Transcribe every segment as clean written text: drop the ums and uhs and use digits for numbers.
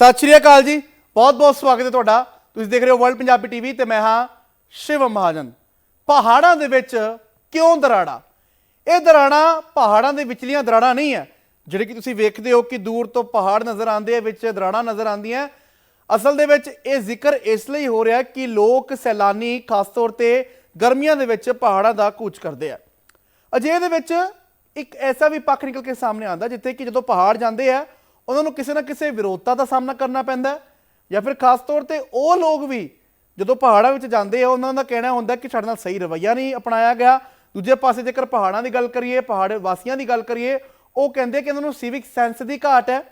ਸਤਿ ਸ਼੍ਰੀ ਅਕਾਲ ਜੀ, ਬਹੁਤ ਬਹੁਤ ਸਵਾਗਤ ਹੈ ਤੁਹਾਡਾ। ਤੁਸੀਂ ਦੇਖ ਰਹੇ ਹੋ ਵਰਲਡ ਪੰਜਾਬੀ ਟੀਵੀ ਤੇ ਮੈਂ ਹਾਂ ਸ਼ਿਵਮ ਮਹਾਜਨ। ਪਹਾੜਾਂ ਦੇ ਵਿੱਚ ਕਿਉਂ ਦਰਾੜਾ? ਇਹ ਦਰਾੜਾਂ ਪਹਾੜਾਂ ਦੇ ਵਿਚਲੀਆਂ ਦਰਾੜਾਂ ਨਹੀਂ ਹੈ ਜਿਹੜੇ ਕਿ ਤੁਸੀਂ ਵੇਖਦੇ ਹੋ ਕਿ ਦੂਰ ਤੋਂ ਪਹਾੜ ਨਜ਼ਰ ਆਉਂਦੇ ਆ, ਵਿੱਚ ਦਰਾੜਾਂ ਨਜ਼ਰ ਆਉਂਦੀਆਂ। ਅਸਲ ਦੇ ਵਿੱਚ ਇਹ ਜ਼ਿਕਰ ਇਸ ਲਈ ਹੋ ਰਿਹਾ ਕਿ ਲੋਕ ਸੈਲਾਨੀ ਖਾਸ ਤੌਰ ਤੇ ਗਰਮੀਆਂ ਦੇ ਵਿੱਚ ਪਹਾੜਾਂ ਦਾ ਕੂਚ ਕਰਦੇ ਆ। ਅਜਿਹੇ ਦੇ ਵਿੱਚ ਇੱਕ ਐਸਾ ਵੀ ਪੱਖ ਨਿਕਲ ਕੇ ਸਾਹਮਣੇ ਆਉਂਦਾ ਜਿੱਥੇ ਕਿ ਜਦੋਂ ਪਹਾੜ ਜਾਂਦੇ ਆ ਉਹਨਾਂ ਨੂੰ ਕਿਸੇ ਨਾ ਕਿਸੇ ਵਿਰੋਧਤਾ ਦਾ ਸਾਹਮਣਾ ਕਰਨਾ ਪੈਂਦਾ, ਜਾਂ ਫਿਰ ਖਾਸ ਤੌਰ ਤੇ ਉਹ ਲੋਕ ਵੀ ਜਦੋਂ ਪਹਾੜਾਂ ਵਿੱਚ ਜਾਂਦੇ ਆ ਉਹਨਾਂ ਦਾ ਕਹਿਣਾ ਹੁੰਦਾ ਕਿ ਸਾਡੇ ਨਾਲ ਸਹੀ ਰਵੱਈਆ ਨਹੀਂ ਅਪਣਾਇਆ ਗਿਆ। ਦੂਜੇ ਪਾਸੇ ਜੇਕਰ ਪਹਾੜਾਂ ਦੀ ਗੱਲ ਕਰੀਏ, ਪਹਾੜ ਵਾਸੀਆਂ ਦੀ ਗੱਲ ਕਰੀਏ, ਉਹ ਕਹਿੰਦੇ ਕਿ ਇਹਨਾਂ ਨੂੰ ਸਿਵਿਕ ਸੈਂਸ ਦੀ ਘਾਟ ਹੈ,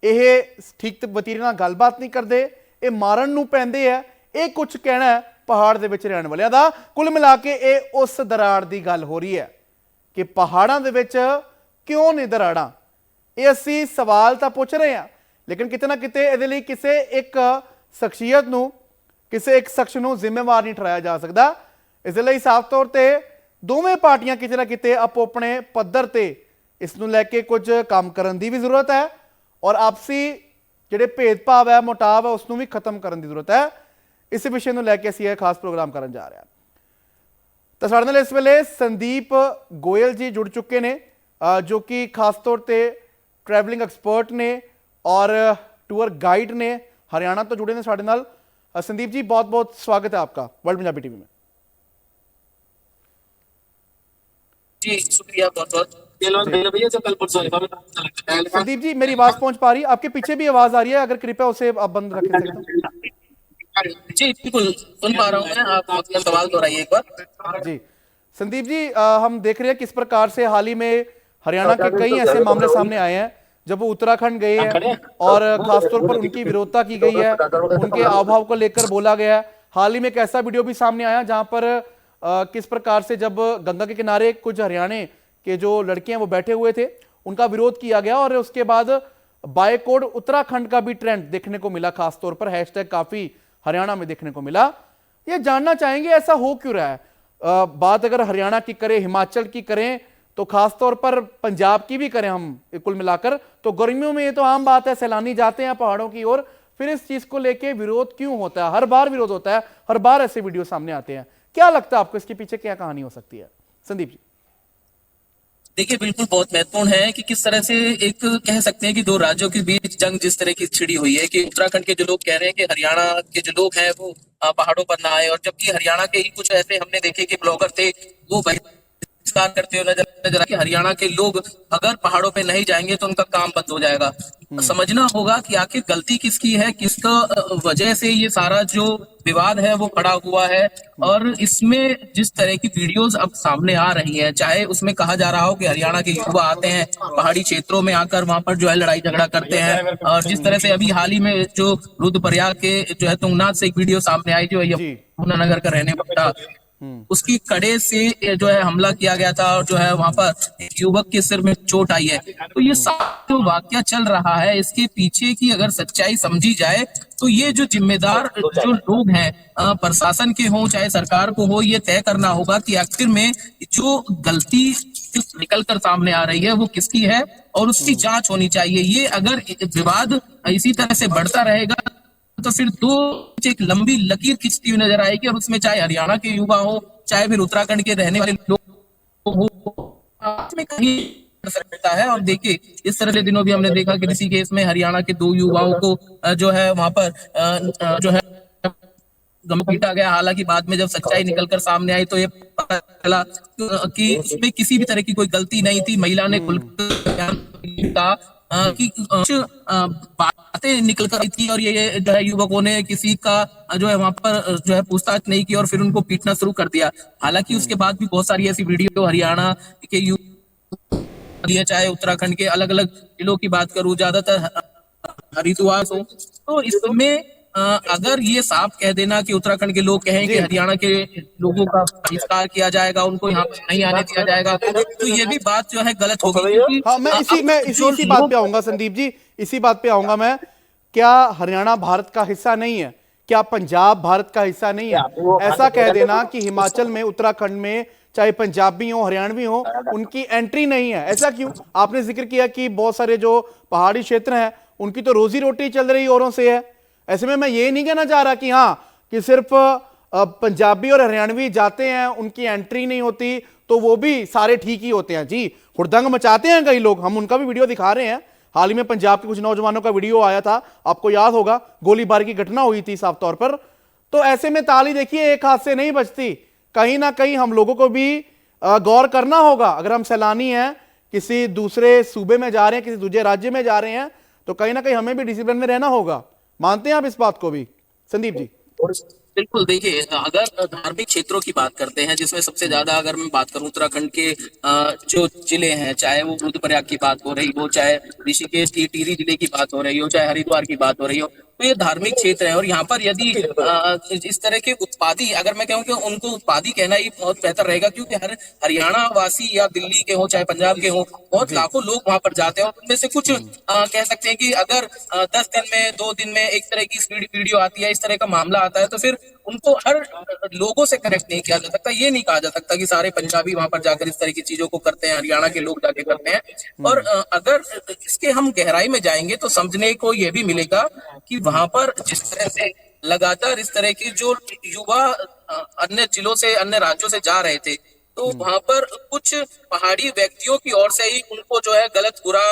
ਇਹ ਠੀਕ ਵਤੀਰੇ ਨਾਲ ਗੱਲਬਾਤ ਨਹੀਂ ਕਰਦੇ, ਇਹ ਮਾਰਨ ਨੂੰ ਪੈਂਦੇ ਆ। ਇਹ ਕੁਝ ਕਹਿਣਾ ਹੈ ਪਹਾੜ ਦੇ ਵਿੱਚ ਰਹਿਣ ਵਾਲਿਆਂ ਦਾ। ਕੁੱਲ ਮਿਲਾ ਕੇ ਇਹ ਉਸ ਦਰਾੜ ਦੀ ਗੱਲ ਹੋ ਰਹੀ ਹੈ ਕਿ ਪਹਾੜਾਂ ਦੇ ਵਿੱਚ ਕਿਉਂ ਨਹੀਂ ਦਰਾੜਾਂ। ਇਹ ਅਸੀਂ ਸਵਾਲ ਤਾਂ ਪੁੱਛ ਰਹੇ ਹਾਂ, ਲੇਕਿਨ ਕਿਤੇ ਨਾ ਕਿਤੇ ਇਹਦੇ ਲਈ ਕਿਸੇ ਇੱਕ ਸ਼ਖਸੀਅਤ ਨੂੰ, ਕਿਸੇ ਇੱਕ ਸ਼ਖਸ ਨੂੰ ਜ਼ਿੰਮੇਵਾਰ ਨਹੀਂ ਠਹਿਰਾਇਆ ਜਾ ਸਕਦਾ। ਇਸ ਦੇ ਲਈ ਸਾਫ਼ ਤੌਰ ਤੇ ਦੋਵੇਂ ਪਾਰਟੀਆਂ ਕਿਤੇ ਨਾ ਕਿਤੇ ਆਪੋ ਆਪਣੇ ਪੱਧਰ ਤੇ ਇਸ ਨੂੰ ਲੈ ਕੇ ਕੁਝ ਕੰਮ ਕਰਨ ਦੀ ਵੀ ਜ਼ਰੂਰਤ ਹੈ, ਔਰ ਆਪਸੀ ਜਿਹੜੇ ਭੇਦਭਾਵ ਹੈ, ਮੁਟਾਵ ਹੈ, ਉਸ ਨੂੰ ਵੀ ਖਤਮ ਕਰਨ ਦੀ ਜ਼ਰੂਰਤ ਹੈ। ਇਸ ਵਿਸ਼ੇ ਨੂੰ ਲੈ ਕੇ ਅਸੀਂ ਇਹ ਖਾਸ ਪ੍ਰੋਗਰਾਮ ਕਰਨ ਜਾ ਰਹੇ ਹਾਂ। ਤਾਂ ਸਾਡੇ ਨਾਲ ਇਸ ਵੇਲੇ ਸੰਦੀਪ ਗੋਇਲ ਜੀ ਜੁੜ ਚੁੱਕੇ ਨੇ, ਜੋ ਕਿ ਖਾਸ ਤੌਰ ਤੇ ट्रैवलिंग एक्सपर्ट ने और टूर गाइड ने, हरियाणा तो जुड़े ने साढ़े नाल। संदीप जी बहुत बहुत स्वागत है आपका वर्ल्ड पंजाबी टीवी में। जी शुक्रिया बहुत बहुत। संदीप जी मेरी आवाज पहुंच पा रही है? आपके पीछे भी आवाज आ रही है, अगर कृपया उसे आप बंद रखें। जी बिल्कुल सुन पा रहा हूं मैं, आप अपना सवाल दोहराइए एक बार। जी संदीप जी, हम देख रहे हैं किस प्रकार से हाल ही में हरियाणा के कई ऐसे मामले सामने आए हैं जब वो उत्तराखंड गए हैं और खासतौर पर उनकी विरोधता की गई है, उनके आभाव को लेकर बोला गया है। हाल ही में एक ऐसा वीडियो भी सामने आया जहां पर किस प्रकार से जब गंगा के किनारे कुछ हरियाणा के जो लड़के हैं वो बैठे हुए थे, उनका विरोध किया गया और उसके बाद बायकॉट उत्तराखंड का भी ट्रेंड देखने को मिला, खासतौर पर हैशटैग काफी हरियाणा में देखने को मिला। ये जानना चाहेंगे ऐसा हो क्यों रहा है? बात अगर हरियाणा की करें, हिमाचल की करें, तो खास तौर पर पंजाब की भी करें हम कुल मिलाकर, तो गर्मियों में ये तो आम बात है, सैलानी जाते हैं पहाड़ों की ओर, फिर इस चीज को लेके विरोध क्यों होता है? हर बार विरोध होता है, हर बार ऐसे वीडियो सामने आते हैं। क्या लगता है आपको इसके पीछे क्या कहानी हो सकती है संदीप जी? देखिए बिल्कुल बहुत महत्वपूर्ण है कि किस तरह से एक कह सकते हैं कि दो राज्यों के बीच जंग जिस तरह की छिड़ी हुई है कि उत्तराखंड के जो लोग कह रहे हैं कि हरियाणा के जो लोग हैं वो पहाड़ों पर ना आए, और जबकि हरियाणा के ही कुछ ऐसे हमने देखे कि ब्लॉगर थे वो बहिष्कार करते हुए नजर आए कि हरियाणा के लोग अगर पहाड़ों पे नहीं जाएंगे तो उनका काम बंद हो जाएगा। समझना होगा कि आखिर गलती किसकी है, किसका वजह से ये सारा जो विवाद है वो खड़ा हुआ है। और इसमें जिस तरह की वीडियोस अब सामने आ रही हैं, चाहे उसमें कहा जा रहा हो कि हरियाणा के युवा आते हैं पहाड़ी क्षेत्रों में आकर वहां पर जो है लड़ाई झगड़ा करते हैं, और जिस तरह से अभी हाल ही में जो रुद्रप्रयाग के जो है तुंगनाथ से एक वीडियो सामने आई जो यमुनानगर का रहने वाला, उसकी कड़े से जो है हमला किया गया था और जो है वहां पर एक युवक के सिर में चोट आई है। तो ये सारा जो वाकया चल रहा है, इसके पीछे की अगर सच्चाई समझी जाए तो ये जो जिम्मेदार जो लोग हैं, प्रशासन के हो चाहे सरकार को हो, ये तय करना होगा कि आखिर में जो गलती निकल कर सामने आ रही है वो किसकी है और उसकी जांच होनी चाहिए। ये अगर विवाद इसी तरह से बढ़ता रहेगा तो फिर दो एक लंबी लकीर खींचती हुई नजर आएगी, और उसमें चाहे हरियाणा के युवा हो चाहे फिर उत्तराखंड के रहने वाले लोग हो, इसमें कहीं सकता है। और देखिए इस तरह के दिनों भी हमने देखा कि इसी केस में हरियाणा के दो युवाओं को जो है वहां पर जो है पीटा गया। हालांकि बाद में जब सच्चाई निकलकर सामने आई तो ये पता चला कि उसमें किसी भी तरह की कोई गलती नहीं थी। महिला ने खुलकर कि बातें निकल कर आई थी और ये जो है युवकों ने किसी का जो है वहां पर जो है पूछताछ नहीं की और फिर उनको पीटना शुरू कर दिया। हालांकि उसके बाद भी बहुत सारी ऐसी वीडियो हरियाणा के चाहे उत्तराखंड के अलग अलग जिलों की बात करूं, ज्यादातर हरिद्वार हो, तो इसमें अगर ये साफ कह देना कि उत्तराखंड के लोग कहें कि हरियाणा के लोगों का बहिष्कार किया जाएगा, उनको यहाँ पर नहीं आने दिया जाएगा, तो ये भी बात जो है गलत होगी। हाँ, मैं इसी बात पे आऊंगा संदीप जी, इसी बात पे आऊंगा मैं। क्या हरियाणा भारत का हिस्सा नहीं है? क्या पंजाब भारत का हिस्सा नहीं है? ऐसा कह देना कि हिमाचल में, उत्तराखंड में चाहे पंजाबी हो, हरियाणवी हो, उनकी एंट्री नहीं है, ऐसा क्यों? आपने जिक्र किया कि बहुत सारे जो पहाड़ी क्षेत्र हैं उनकी तो रोजी रोटी चल रही औरों से है। ऐसे में मैं ये नहीं कहना चाह रहा कि हाँ कि सिर्फ पंजाबी और हरियाणवी जाते हैं उनकी एंट्री नहीं होती तो वो भी सारे ठीक ही होते हैं। जी, हुड़दंग मचाते हैं कई लोग, हम उनका भी वीडियो दिखा रहे हैं। हाल ही में पंजाब के कुछ नौजवानों का वीडियो आया था, आपको याद होगा, गोलीबारी की घटना हुई थी साफ तौर पर। तो ऐसे में ताली देखिए एक हाथ से नहीं बजती, कहीं ना कहीं हम लोगों को भी गौर करना होगा। अगर हम सैलानी हैं, किसी दूसरे सूबे में जा रहे हैं, किसी दूसरे राज्य में जा रहे हैं, तो कहीं ना कहीं हमें भी डिसिप्लिन में रहना होगा। मानते हैं आप इस बात को भी संदीप जी? बिल्कुल, देखिए अगर धार्मिक क्षेत्रों की बात करते हैं जिसमें सबसे ज्यादा अगर मैं बात करूं उत्तराखंड के जो जिले हैं, चाहे वो रुद्रप्रयाग की बात हो रही हो, चाहे ऋषिकेश की टिहरी जिले की बात हो रही हो, चाहे हरिद्वार की बात हो रही हो, तो ये धार्मिक क्षेत्र है। और यहाँ पर यदि इस तरह के उत्पादी, अगर मैं कहूँ कि उनको उत्पादी कहना ही बहुत बेहतर रहेगा, क्योंकि हर हरियाणा वासी या दिल्ली के हो चाहे पंजाब के हो, बहुत लाखों लोग वहां पर जाते हैं। और उनमें से कुछ कह सकते हैं कि अगर 10 दिन में 2 दिन में एक तरह की वीडियो आती है, इस तरह का मामला आता है, तो फिर उनको हर लोगों से कनेक्ट नहीं किया जा सकता। ये नहीं कहा जा सकता कि सारे पंजाबी वहां पर जाकर इस तरह की चीजों को करते हैं, हरियाणा के लोग जाके करते हैं। और अगर इसके हम गहराई में जाएंगे तो समझने को यह भी मिलेगा कि वहां पर जिस तरह से लगातार इस तरह की जो युवा अन्य जिलों से, अन्य राज्यों से जा रहे थे, तो वहां पर कुछ पहाड़ी व्यक्तियों की ओर से ही उनको जो है गलत बुरा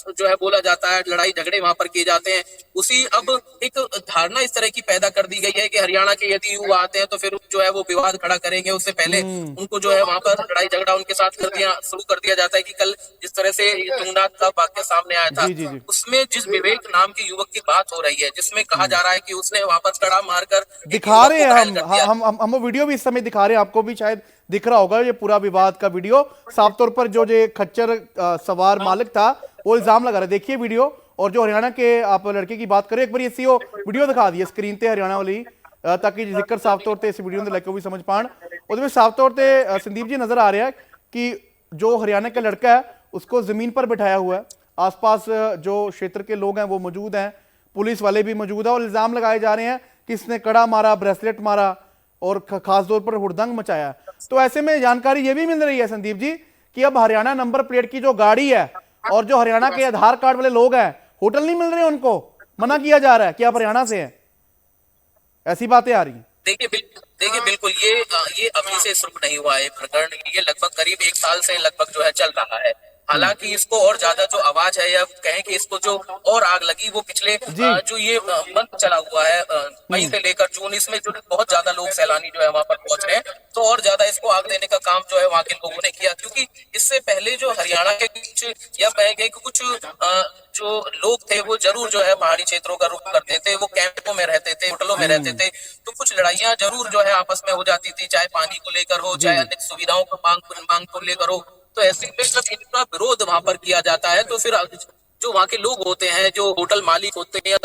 जो है बोला जाता है, लड़ाई झगड़े वहां पर किए जाते हैं। उसी अब एक धारणा इस तरह की पैदा कर दी गई है कि हरियाणा के यदि युवा आते हैं तो फिर जो है वो विवाद खड़ा करेंगे, उससे पहले उनको जो है वहां पर लड़ाई झगड़ा उनके साथ शुरू कर दिया जाता है। कि कल जिस तरह से तुंगनाथ का वाक्य सामने आया था, उसमें जिस विवेक नाम के युवक की बात हो रही है, जिसमें कहा जा रहा है कि उसने वहां पर कड़ा मारकर दिखा रहे हैं हम वो वीडियो भी इस समय दिखा रहे हैं, आपको भी शायद दिख रहा होगा ये पूरा विवाद का वीडियो। साफ तौर पर जो खच्चर सवार मालिक था वो इल्जाम लगा रहा है, देखिए वीडियो। और जो हरियाणा के आप लड़के की बात करें, एक बार ये सीओ वीडियो दिखा दी स्क्रीन पे हरियाणा वाली, ताकि जिक्र साफ तौर पर इस वीडियो में लड़के भी समझ पान। उसमें साफ तौर पर संदीप जी नजर आ रहा है कि जो हरियाणा का लड़का है उसको जमीन पर बिठाया हुआ है, आसपास जो क्षेत्र के लोग हैं वो मौजूद हैं, पुलिस वाले भी मौजूद है, और इल्जाम लगाए जा रहे हैं कि इसने कड़ा मारा, ब्रेसलेट मारा और खास तौर पर हुड़दंग मचाया। तो ऐसे में जानकारी ये भी मिल रही है संदीप जी कि अब हरियाणा नंबर प्लेट की जो गाड़ी है और जो हरियाणा के आधार कार्ड वाले लोग हैं, होटल नहीं मिल रहे, उनको मना किया जा रहा है कि आप हरियाणा से हैं। ऐसी बातें आ रही हैं। देखिए बिल्कुल ये अभी से शुरू नहीं हुआ है प्रकरण, ये लगभग करीब 1 साल से लगभग जो है चल रहा है। हालांकि इसको और ज्यादा जो आवाज है, या कहें कि इसको जो और आग लगी वो पिछले जो ये मंथ चला हुआ है मई से लेकर जून, इसमें जो बहुत ज्यादा लोग सैलानी जो है वहां पर पहुंच रहे हैं, तो और ज्यादा इसको आग देने का काम जो है वहां के लोगों ने किया। क्योंकि इससे पहले जो हरियाणा के कुछ, या कहेंगे कुछ जो लोग थे वो जरूर जो है पहाड़ी क्षेत्रों का रुख करते थे, वो कैंपों में रहते थे, होटलों में रहते थे, तो कुछ लड़ाइयां जरूर जो है आपस में हो जाती थी, चाहे पानी को लेकर हो, चाहे अन्य सुविधाओं को मांग को लेकर हो। तो ऐसे में जब इनका विरोध वहां पर किया जाता है तो फिर जो वहां के लोग होते हैं, जो होटल मालिक होते हैं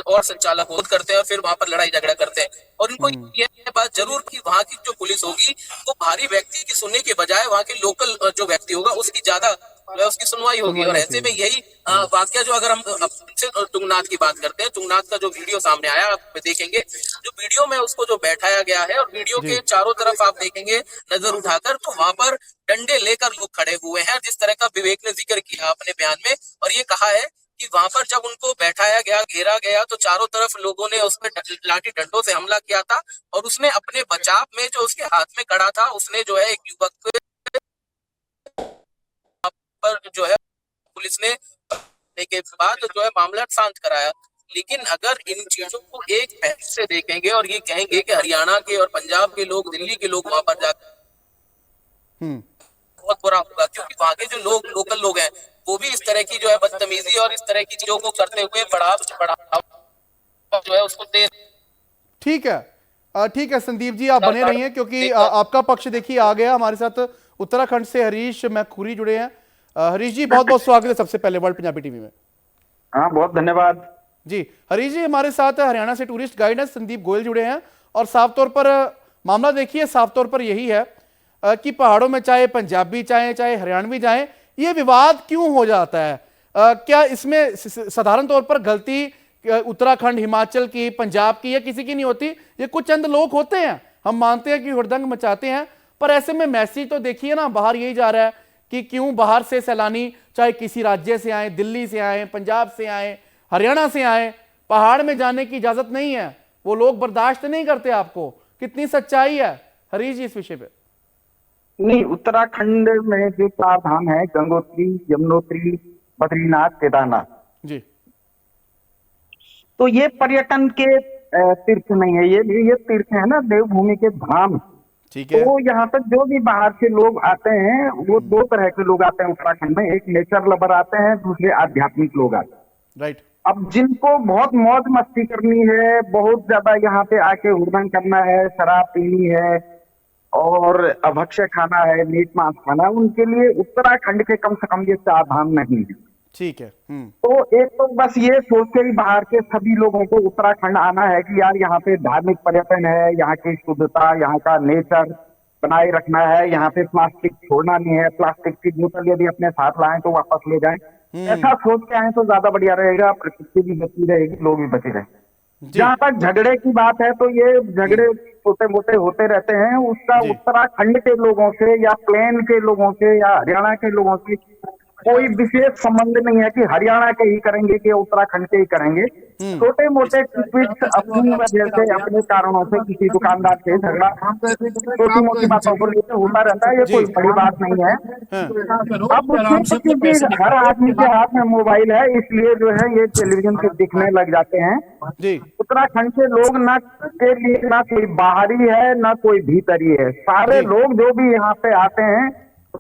और संचालक विरोध करते हैं, और फिर वहां पर लड़ाई झगड़ा करते हैं। और इनको यह बात जरूर कि वहां की जो पुलिस होगी वो भारी व्यक्ति की सुनने के बजाय वहां के लोकल जो व्यक्ति होगा उसकी ज्यादा उसकी सुनवाई होगी। और ऐसे में यही वाकया, जो अगर हम तुंगनाथ की बात करते हैं, तुंगनाथ का जो वीडियो सामने आया आप देखेंगे, जो वीडियो में उसको जो बैठाया गया है और वीडियो के चारों तरफ आप देखेंगे नजर उठाकर, तो वहां पर डंडे लेकर लोग खड़े हुए हैं, जिस तरह का विवेक ने जिक्र किया अपने बयान में। और ये कहा है कि वहां पर जब उनको बैठाया गया, घेरा गया, तो चारों तरफ लोगों ने उस पर लाठी डंडों से हमला किया था। और उसने अपने बचाव में जो उसके हाथ में कड़ा था, उसने जो है एक युवक पर जो है पुलिस ने के बाद जो है मामला शांत कराया। लेकिन अगर इन चीजों को एक पहलू से देखेंगे और ये कहेंगे कि हरियाणा के और पंजाब के लोग, दिल्ली के लोग वहां पर जाकर बहुत बुरा होगा, क्योंकि वहां के जो लोकल लोग हैं वो भी इस तरह की जो है बदतमीजी और इस तरह की चीजों को करते हुए बढ़ावा जो है उसको दे। ठीक है संदीप जी, आप बने रहिए, क्योंकि आपका पक्ष देखिए आ गया। हमारे साथ उत्तराखंड से हरीश मैखुरी जुड़े हैं। हरीश जी, बहुत बहुत स्वागत है सबसे पहले वर्ल्ड पंजाबी टीवी में। हाँ, बहुत धन्यवाद जी। हरीश जी, हमारे साथ हरियाणा से टूरिस्ट गाइड है संदीप गोयल जुड़े हैं, और साफ तौर पर मामला देखिए, साफ तौर पर यही है कि पहाड़ों में चाहे पंजाबी चाहे हरियाणवी जाए, ये विवाद क्यों हो जाता है? क्या इसमें साधारण तौर पर गलती उत्तराखंड, हिमाचल की, पंजाब की या किसी की नहीं होती? ये कुछ चंद लोग होते हैं, हम मानते हैं कि हुड़दंग मचाते हैं, पर ऐसे में मैसेज तो देखिए ना बाहर यही जा रहा है कि क्यों बाहर से सैलानी, चाहे किसी राज्य से आए, दिल्ली से आए, पंजाब से आए, हरियाणा से आए, पहाड़ में जाने की इजाजत नहीं है, वो लोग बर्दाश्त नहीं करते आपको, कितनी सच्चाई है हरीश जी इस विषय पे? नहीं, उत्तराखंड में जो 4 धाम है, गंगोत्री, यमुनोत्री, बद्रीनाथ, केदारनाथ, जी तो ये पर्यटन के तीर्थ नहीं है, ये तीर्थ है ना, देवभूमि के धाम। ठीक है। तो यहाँ पर जो भी बाहर से लोग आते हैं, वो 2 तरह के लोग आते हैं उत्तराखंड में। एक नेचर लवर आते हैं, दूसरे आध्यात्मिक लोग आते हैं। राइट। अब जिनको बहुत मौज मस्ती करनी है, बहुत ज्यादा यहाँ पे आके हुड़दंग करना है, शराब पीनी है और अभक्ष्य खाना है, मीट मांस खाना है, उनके लिए उत्तराखंड के कम से कम ये 4 धाम नहीं है। ठीक है। तो एक तो बस ये सोच के ही बाहर के सभी लोगों को उत्तराखंड आना है कि यार यहाँ पे धार्मिक पर्यटन है, यहाँ की शुद्धता, यहाँ का नेचर बनाए रखना है, यहाँ पे प्लास्टिक छोड़ना नहीं है, प्लास्टिक की बोतल यदि अपने साथ लाएं तो वापस ले जाएं। ऐसा सोच के आए तो ज्यादा बढ़िया रहेगा, प्रकृति भी बची रहेगी, लोग भी बचे रहेंगे। जी जहाँ तक झगड़े की बात है, तो ये झगड़े छोटे मोटे होते रहते हैं, उसका जी। उत्तराखंड के लोगों से या प्लेन के लोगों से या हरियाणा के लोगों से कोई विशेष संबंध नहीं है कि हरियाणा के ही करेंगे कि उत्तराखंड के ही करेंगे। छोटे मोटे कुछ अपनी वजह से, अपने कारणों से किसी दुकानदार से झगड़ा छोटी मोटी बातों को लेकर होता रहता है, ये कोई बड़ी बात नहीं है। अब सिर्फ क्योंकि हर आदमी के हाथ में मोबाइल है, इसलिए जो है ये टेलीविजन से दिखने लग जाते हैं। जी उत्तराखंड के लोग ना के लिए ना कोई बाहरी है ना कोई भीतरी है, सारे जी। लोग जो भी यहाँ पे आते हैं,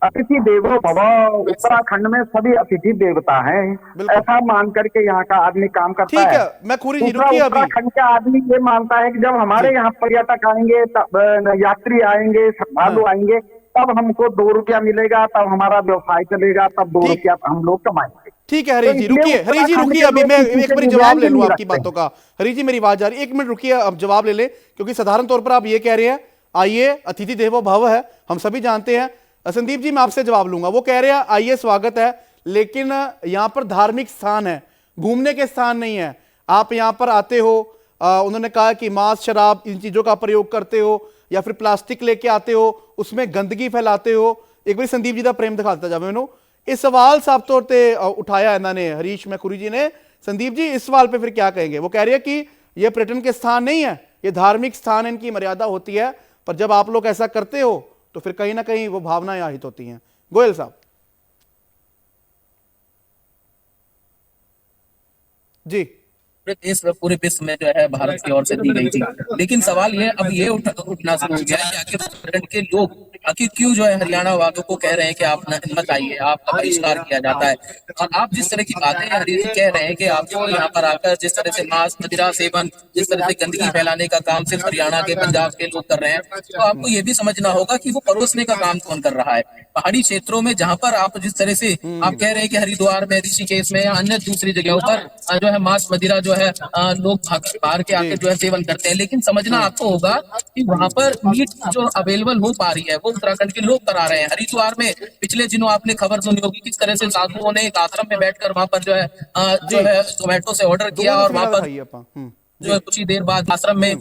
अतिथि देवो भव, उत्तराखंड में सभी अतिथि देवता हैं, बिल्कुल। ऐसा मान करके यहाँ का आदमी काम करता ठीक है। है, मैं खुरी जी दूसरा, रुकिए अभी। उत्तराखंड का आदमी ये मानता है कि जब हमारे यहाँ पर्यटक आएंगे, तब यात्री आएंगे, श्रद्धालु आएंगे, तब हमको 2 रुपया मिलेगा, तब हमारा व्यवसाय चलेगा, तब 2 ठीक। रुपया हम लोग कमाएंगे। ठीक है हरीश जी, इसलिए रुकिए हरीश जी, उत्तराखंड रुकिए के अभी लोग मैं किसी एक से मिनट भी जवाब ले ध्यान लूं नहीं आपकी रखते। बातों का। हरीश जी मेरी आवाज जा रही है, 1 मिनट रुकिए, अब जवाब ले लें, क्योंकि साधारण तौर पर आप ये कह रहे हैं आइए अतिथि देवो भव है, हम सभी जानते हैं। संदीप जी मैं आपसे जवाब लूंगा, वो कह रहे हैं आइए स्वागत है, लेकिन यहाँ पर धार्मिक स्थान है, घूमने के स्थान नहीं है। आप यहाँ पर आते हो, उन्होंने कहा कि मांस शराब इन चीजों का प्रयोग करते हो, या फिर प्लास्टिक लेके आते हो, उसमें गंदगी फैलाते हो। एक बार संदीप जी का प्रेम दिखाता जा मैनू इस सवाल साफ तौर पर उठाया इन्होंने, हरीश मैखुरी जी ने। संदीप जी इस सवाल पे फिर क्या कहेंगे? वो कह रहे हैं कि ये पर्यटन के स्थान नहीं है, ये धार्मिक स्थान है, इनकी मर्यादा होती है, पर जब आप लोग ऐसा करते हो तो फिर कहीं ना कहीं वो भावनाएं आहित होती हैं। गोयल साहब जी। पूरे देश में, पूरे विश्व में जो है भारत की ओर से दी गई थी, लेकिन सवाल ये अब ये उठना शुरू हो गया है कि आखिर उत्तराखंड के लोग आखिर क्यों जो है हरियाणा वालों को कह रहे हैं कि आप मत आइए, आपका बहिष्कार किया जाता है। और आप जिस तरह की बातें हरीश जी कह रहे हैं कि आपको यहाँ पर आकर जिस तरह से मांस मदिरा सेवन, जिस तरह से गंदगी फैलाने का काम सिर्फ हरियाणा के, पंजाब के लोग कर रहे हैं, तो आपको ये भी समझना होगा कि वो परोसने का काम कौन कर रहा है। पहाड़ी क्षेत्रों में जहां पर आप जिस तरह से आप कह रहे हैं कि हरिद्वार में, ऋषिकेश में या अन्य दूसरी जगहों पर जो है मांस मदिरा जो है लोग बाहर के आके जो है सेवन करते हैं, लेकिन समझना आपको होगा कि वहां पर मीट जो अवेलेबल हो पा रही है वो उत्तराखंड के लोग करा रहे हैं। हरिद्वार में पिछले दिनों आपने खबर सुनी होगी किस तरह से साधुओं ने एक आश्रम में बैठकर वहां पर जो है जोमेटो से ऑर्डर किया और वहां पर जो है कुछ ही देर बाद आश्रम में।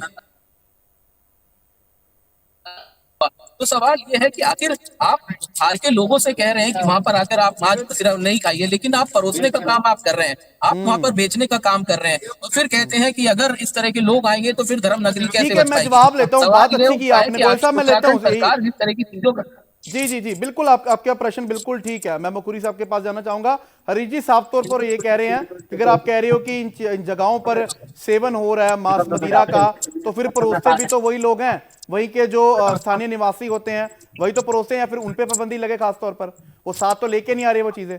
तो सवाल ये है कि आखिर आप बाहर के लोगों से कह रहे हैं कि वहां पर आकर आप मांस सिर्फ नहीं खाइए, लेकिन आप परोसने का काम आप कर रहे हैं, आप वहां पर बेचने का काम कर रहे हैं, और फिर कहते हैं कि अगर इस तरह के लोग आएंगे तो फिर धर्म नगरी कैसे बच पाएगी? मैं जवाब लेता हूं, बात अच्छी की आपने, कोई सा मैं लेता हूं सरकार जिस तरह की चीजों का। जी जी जी बिल्कुल, आपका प्रश्न बिल्कुल ठीक है। मैं मखुरी साहब के पास जाना चाहूंगा। हरीश जी साफ तौर पर ये कह रहे हैं कि अगर आप कह रहे हो कि इन जगहों पर सेवन हो रहा है मांस मदिरा का, तो फिर परोसते भी तो वही लोग हैं, वहीं के जो स्थानीय निवासी होते हैं वही तो परोसते हैं, या फिर उन पे पाबंदी लगे खास तौर पर? वो साथ तो लेके नहीं आ रहे वो चीजें।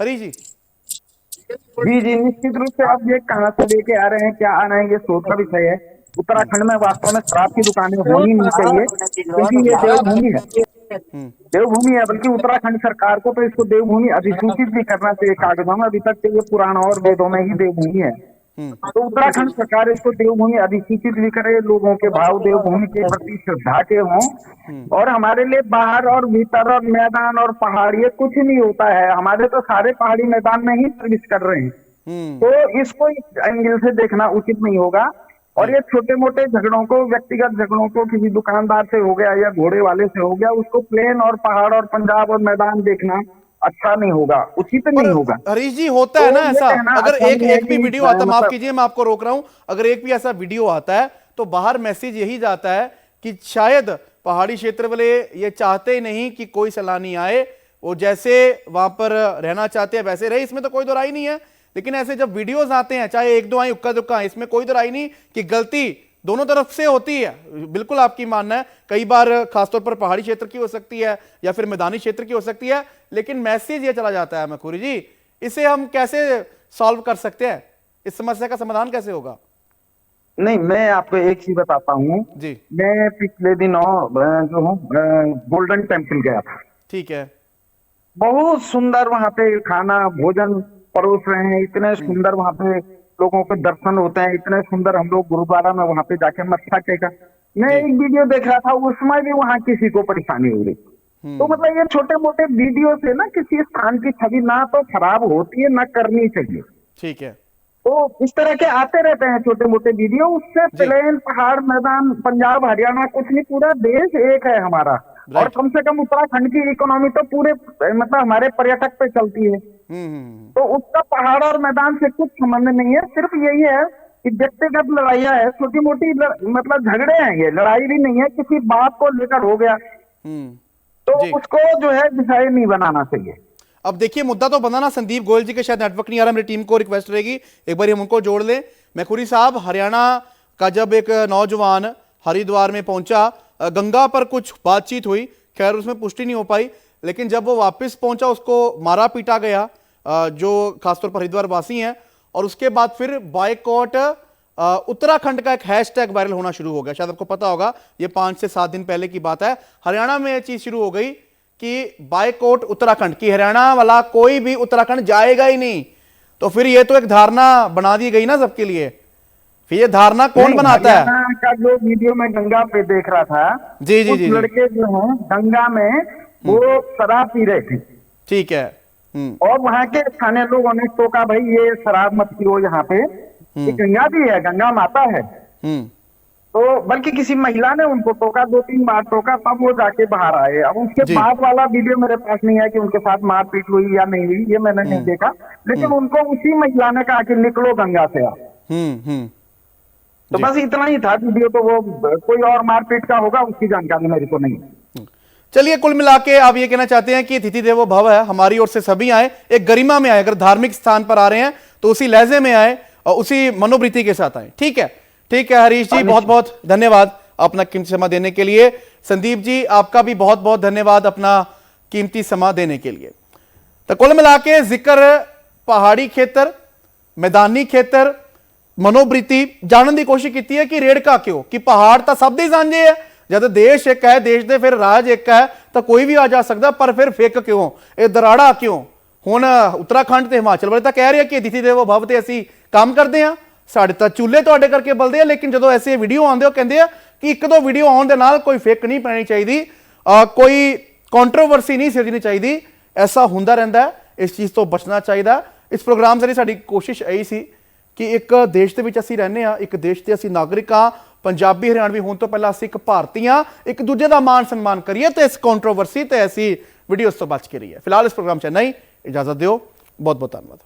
हरीश जी जी, निश्चित रूप से आप ये कहाँ से लेके आ रहे हैं, क्या आ रहे हैं, ये सोच का विषय है। उत्तराखंड में वास्तव में शराब की दुकानें होनी नहीं चाहिए, क्योंकि ये देवभूमि है, देवभूमि है। बल्कि उत्तराखंड सरकार को तो इसको देवभूमि अधिसूचित भी करना चाहिए कागजों में। अभी तक तो ये पुराण और वेदों में ही देवभूमि है, तो उत्तराखंड सरकार इसको देवभूमि अधिसूचित भी करे, लोगों के भाव देवभूमि के प्रति श्रद्धा के हों। और हमारे लिए बाहर और भीतर और मैदान और पहाड़ ये कुछ नहीं होता है, हमारे तो सारे पहाड़ी मैदान में ही सर्विस कर रहे हैं। तो इसको इस एंगल से देखना उचित नहीं होगा। और ये छोटे मोटे झगड़ों को, व्यक्तिगत झगड़ों को किसी दुकानदार से हो गया या घोड़े वाले से हो गया, उसको प्लेन और पहाड़ और पंजाब और मैदान देखना अच्छा नहीं होगा, उचित नहीं होगा। हरीश जी होता है तो ना ये ऐसा, कहना अगर अच्छा एक नहीं है एक भी कि, वीडियो आता, माफ मतलब- कीजिए मैं आपको रोक रहा हूं, अगर एक भी ऐसा वीडियो आता है तो बाहर मैसेज यही जाता है कि शायद पहाड़ी क्षेत्र वाले ये चाहते ही नहीं कि कोई सैलानी आए, वो जैसे वहां पर रहना चाहते हैं वैसे रहे, इसमें तो कोई दोराई नहीं है। लेकिन ऐसे जब वीडियोस आते हैं, चाहे एक दो आए उक्का दुक्का, इसमें कोई दोराई नहीं कि गलती दोनों तरफ से होती है, बिल्कुल आपकी मानना है। कई बार खासतौर पर पहाड़ी क्षेत्र की हो सकती है या फिर मैदानी क्षेत्र की हो सकती है, लेकिन मैसेज ये चला जाता है। मखूरी जी, इसे हम कैसे सॉल्व कर सकते हैं, इस समस्या का समाधान कैसे होगा? नहीं, मैं आपको एक चीज बताता हूँ जी मैं पिछले दिनों जो हूँ गोल्डन टेम्पल गया था। ठीक है। बहुत सुंदर वहां पे खाना भोजन परोस रहे हैं, इतने सुंदर वहां पे लोगों के दर्शन होते हैं, इतने सुंदर। हम लोग गुरुद्वारा में वहां पे जाके मत्था टेका। मैं जी। एक वीडियो देख रहा था, उसमें भी वहां किसी को परेशानी हो रही। तो मतलब ये छोटे मोटे वीडियो से ना किसी स्थान की छवि ना तो खराब होती है, ना करनी चाहिए। ठीक है। तो इस तरह के आते रहते हैं छोटे मोटे वीडियो, उससे जी। प्लेन पहाड़ मैदान पंजाब हरियाणा कुछ नहीं, पूरा देश एक है हमारा। और राइट। कम से कम उत्तराखंड की इकोनॉमी तो पूरे मतलब हमारे पर्यटक पे चलती है। तो उसका पहाड़ और मैदान से कुछ संबंध नहीं है। सिर्फ यही है कि व्यक्तिगत लड़ाइयां है, छोटी मोटी मतलब झगड़े हैं, ये लड़ाई भी नहीं है, किसी बात को लेकर हो गया तो जी। उसको जो है विषय नहीं बनाना चाहिए। अब देखिए मुद्दा तो बना ना, संदीप गोयल जी के शायद नेटवर्क नहीं आ रहा, मेरी टीम को रिक्वेस्ट रहेगी एक बार हम उनको जोड़ लें। मैखुरी साहब, हरियाणा का जब एक नौजवान हरिद्वार में पहुंचा, गंगा पर कुछ बातचीत हुई, खैर उसमें पुष्टि नहीं हो पाई, लेकिन जब वो वापस पहुंचा उसको मारा पीटा गया, जो खासतौर पर हरिद्वार वासी हैं, और उसके बाद फिर बायकॉट उत्तराखंड का एक हैशटैग वायरल होना शुरू हो गया। शायद आपको पता होगा, ये 5 से 7 दिन पहले की बात है। हरियाणा में यह चीज शुरू हो गई कि बायकॉट उत्तराखंड, की हरियाणा वाला कोई भी उत्तराखंड जाएगा ही नहीं। तो फिर ये तो एक धारणा बना दी गई ना सबके लिए, फिर ये धारणा कौन बनाता है? हरियाणा का जो वीडियो मैं गंगा पे देख रहा था, जी जी कुछ जी। लड़के जो हैं गंगा में वो शराब पी रहे थे। ठीक है। और वहां के स्थानीय लोगों ने टोका, भाई ये शराब मत पियो, यहाँ पे ये गंगा भी है, गंगा माता है। तो बल्कि किसी महिला ने उनको टोका, 2-3 बार टोका, तब वो जाके बाहर आए। अब उसके जी। बाद वाला वीडियो मेरे पास नहीं है कि उनके साथ मारपीट हुई या नहीं हुई, ये मैंने नहीं देखा। लेकिन उनको उसी महिला ने कहा कि निकलो गंगा से आप। तो जी। बस इतना ही था वीडियो। तो वो कोई और मारपीट का होगा, उसकी जानकारी मेरे को नहीं है। चलिए, कुल मिला के आप ये कहना चाहते हैं कि तिथि देवो भव है, हमारी ओर से सभी आए, एक गरिमा में आए। अगर धार्मिक स्थान पर आ रहे हैं तो उसी लहजे में आए और उसी मनोवृत्ति के साथ आए। ठीक है, ठीक है हरीश जी, बहुत बहुत धन्यवाद अपना कीमती समय देने के लिए। संदीप जी, आपका भी बहुत बहुत धन्यवाद अपना कीमती समय देने के लिए। तो कुल मिला के जिक्र पहाड़ी खेतर, मैदानी खेतर, मनोवृत्ति जानने की कोशिश की है कि रेड़का क्यों, कि पहाड़ तो सब दे सांझे है, जब देश एक है, देश दे फिर राज एक है, तो कोई भी आ जा सकता, पर फिर फेक क्यों, ये दराड़ा क्यों? हुण उत्तराखंड ते हिमाचल वाले तो कह रहे हैं कि तिथि देवो भव ते असीं काम करते हैं, साडे तां चूल्हे तुहाडे करके बलदे हैं। लेकिन जो ऐसे वीडियो आउंदे हो कहंदे आ कि एक दो वीडियो आउण दे नाल कोई फेक नहीं पैनी चाहिए, कोई कॉन्ट्रोवर्सी नहीं सिरजनी चाहिए। ऐसा हुंदा रहिंदा है, इस चीज़ तो बचना चाहिए। इस प्रोग्राम से साडी कोशिश यही सी कि एक देश ਦੇ ਵਿੱਚ ਅਸੀਂ ਰਹਿੰਦੇ ਆ, ਇੱਕ ਦੇਸ਼ ਦੇ ਅਸੀਂ ਨਾਗਰਿਕ ਆ, ਪੰਜਾਬੀ ਹਰਿਆਣਵੀ ਹੋਣ ਤੋਂ ਪਹਿਲਾਂ ਅਸੀਂ ਇੱਕ ਭਾਰਤੀ ਆ, ਇੱਕ ਦੂਜੇ ਦਾ ਮਾਨ ਸਨਮਾਨ ਕਰੀਏ ਤੇ ਇਸ ਕੰਟਰੋਵਰਸੀ ਤੇ ਐਸੀ ਵੀਡੀਓਜ਼ ਤੋਂ ਬਚ ਕੇ ਰਹੀਏ। ਫਿਲਹਾਲ ਇਸ ਪ੍ਰੋਗਰਾਮ 'ਚ ਨਹੀਂ, ਇਜਾਜ਼ਤ ਦਿਓ, ਬਹੁਤ ਬਹੁਤ ਧੰਨਵਾਦ।